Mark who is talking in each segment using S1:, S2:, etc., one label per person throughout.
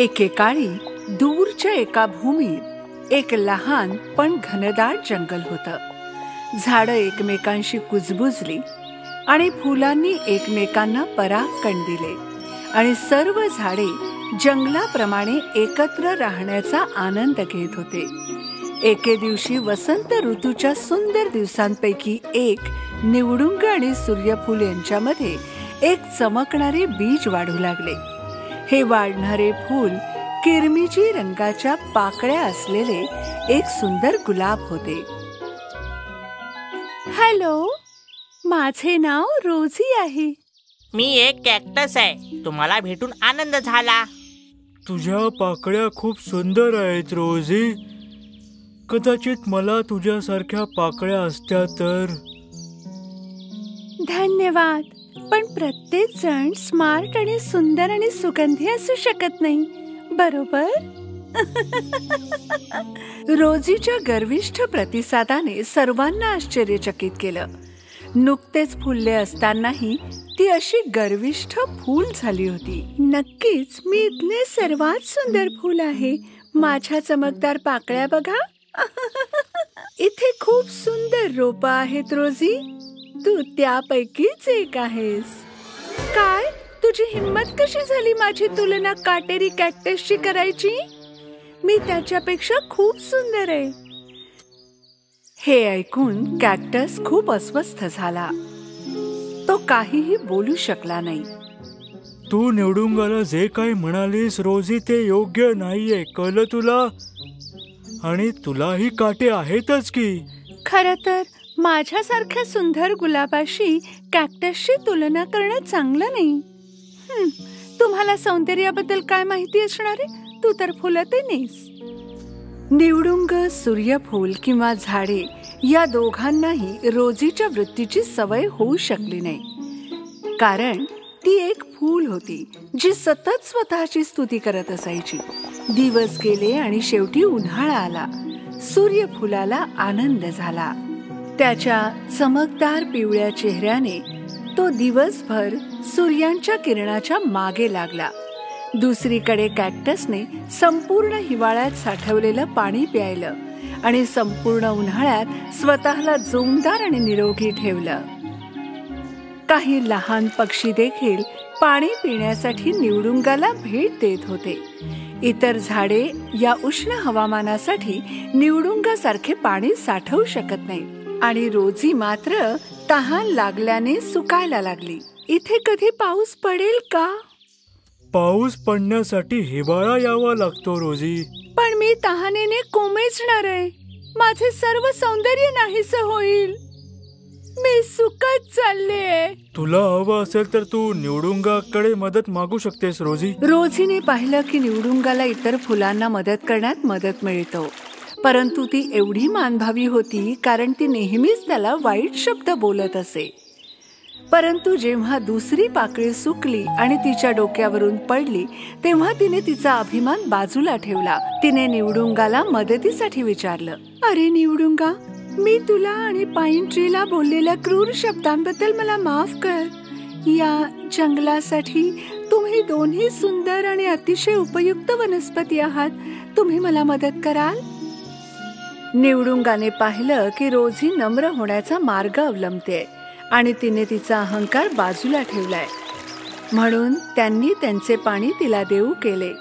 S1: एकेकाळी दूरच्या एका भूमीत एक लहान पण घनदाट जंगल होतं. झाडं एकमेकांशी कुजबुजली आणि फुलांनी एकमेकांना परागकण दिले आणि सर्व झाडे जंगलाप्रमाणे एकत्र राहण्याचा आनंद घेत होते. एके दिवशी वसंत ऋतूच्या सुंदर दिवसांपैकी एक निवडुंग आणि सूर्यफूल यांच्यामध्ये एक चमकणारे बीज वाढू लागले. हे वाढणारे फूल किरमिजी रंगाच्या पाकळ्या असलेले एक सुंदर गुलाब होते. हॅलो, माझे नाव रोजी आहे.
S2: मी एक कॅक्टस आहे. तुम्हाला भेटून आनंद झाला.
S3: तुझ्या पाकळ्या खूप सुंदर आहेत रोजी. कदाचित मला तुझ्यासारख्या पाकळ्या असत्या तर.
S1: धन्यवाद, पण प्रत्येक जण स्मार्ट आणि सुंदर आणि सुगंधी असू शकत नाही, बरोबर? रोजीच्या गर्विष्ठ प्रतिसादाने सर्वांना आश्चर्यचकित केलं. नुकतेच फुलले असतानाही ती अशी गर्विष्ठ फूल झाली होती. नक्कीच मी इथले सर्वात सुंदर फूल आहे. माझ्या चमकदार पाकळ्या बघा. इथे खूप सुंदर रोपं आहेत रोजी. तू त्यापैकीच एक आहेस. काय, तुझी हिम्मत कशी झाली माझी तुलना काटेरी कॅक्टसशी करायची? मी त्याच्यापेक्षा खूप सुंदर आहे. हे ऐकून कॅक्टस खूप अस्वस्थ झाला. तो काहीही बोलू शकला नाही.
S3: तू निवडुंगाला जे काही म्हणालीस रोजी ते योग्य नाहीये, कळलं तुला? आणि तुलाही काटे आहेतच की.
S1: खरं तर माझ्यासारख्या सुंदर गुलाबाशी कॅक्टसची तुलना करणं चांगलं नाही. तुम्हाला सौंदर्याबद्दल काय माहिती असणार आहे? तू तर फुलत नाहीस. निवडुंग, सूर्यफूल किंवा झाडे या दोघांनाही रोजीच्या वृत्तीची सवय होऊ शकली नाही, कारण ती एक फूल होती जी सतत स्वतःची स्तुती करत असायची. दिवस गेले आणि शेवटी उन्हाळा आला. सूर्यफुलाला आनंद झाला. त्याच्या चमकदार पिवळ्या चेहऱ्याने तो दिवसभर सूर्यांच्या किरणाच्या मागे लागला. दुसरीकडे कॅक्टसने संपूर्ण हिवाळ्यात साठवलेलं पाणी प्यायलं आणि संपूर्ण उन्हाळ्यात स्वतःला जोमदार आणि निरोगी ठेवलं. काही लहान पक्षी देखील पाणी पिण्यासाठी निवडुंगाला भेट देत होते. इतर झाडे या उष्ण हवामानासाठी निवडुंगासारखे पाणी साठवू शकत नाहीत आणि रोजी मात्र तहान लागल्याने सुकायला लागली. इथे कधी पाऊस पडेल का?
S3: पाऊस पडण्यासाठी हिवाळा यावा लागतो रोजी.
S1: पण मी तहानेने कोमेजणार आहे. माझे सर्व सौंदर्य नाहीसे होईल. मी सुकत चालले.
S3: तुला हवं असेल तर तू निवडुंगाकडे मदत मागू शकतेस रोजी.
S1: रोजीने पाहिलं की निवडुंगाला इतर फुलांना मदत करण्यात मदत मिळतो, परंतु ती एवढी मानभावी होती कारण ती नेहमीच त्याला वाईट शब्द बोलत असे. परंतु जेव्हा दुसरी पाकळी सुकली आणि तिच्या डोक्यावरून पडली तेव्हा तिने तिचा अभिमान बाजूला ठेवला. तिने निवडुंगाला मदतीसाठी विचारलं, अरे निवडुंगा, मी तुला आणि पाईन ट्रीला बोललेल्या क्रूर शब्दांबद्दल मला माफ कर. या जंगलासाठी तुम्ही दोन्ही सुंदर आणि अतिशय उपयुक्त वनस्पती आहात. तुम्ही मला मदत कराल? निवडुंगाने पाहिलं की रोजी नम्र होण्याचा मार्ग अवलंबते आणि तिने तिचा अहंकार बाजूला ठेवलाय, म्हणून त्यांनी त्यांचे पाणी तिला देऊ केले.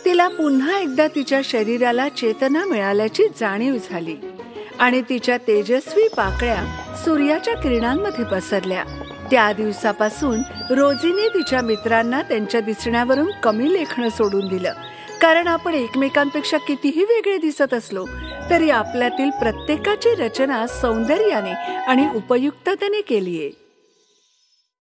S1: तिला पुन्हा एकदा तिच्या शरीराला चेतना मिळाल्याची जाणीव झाली आणि तिच्या तेजस्वी पाकळ्या सूर्याच्या किरणांमध्ये पसरल्या. त्या दिवसापासून रोजीने तिच्या मित्रांना त्यांच्या दिसण्यावरून कमी लेखणं सोडून दिलं, कारण आपण एकमेकांपेक्षा कितीही वेगळे दिसत असलो तरी आपल्यातील प्रत्येकाची रचना सौंदर्याने आणि उपयुक्ततेने केलीये.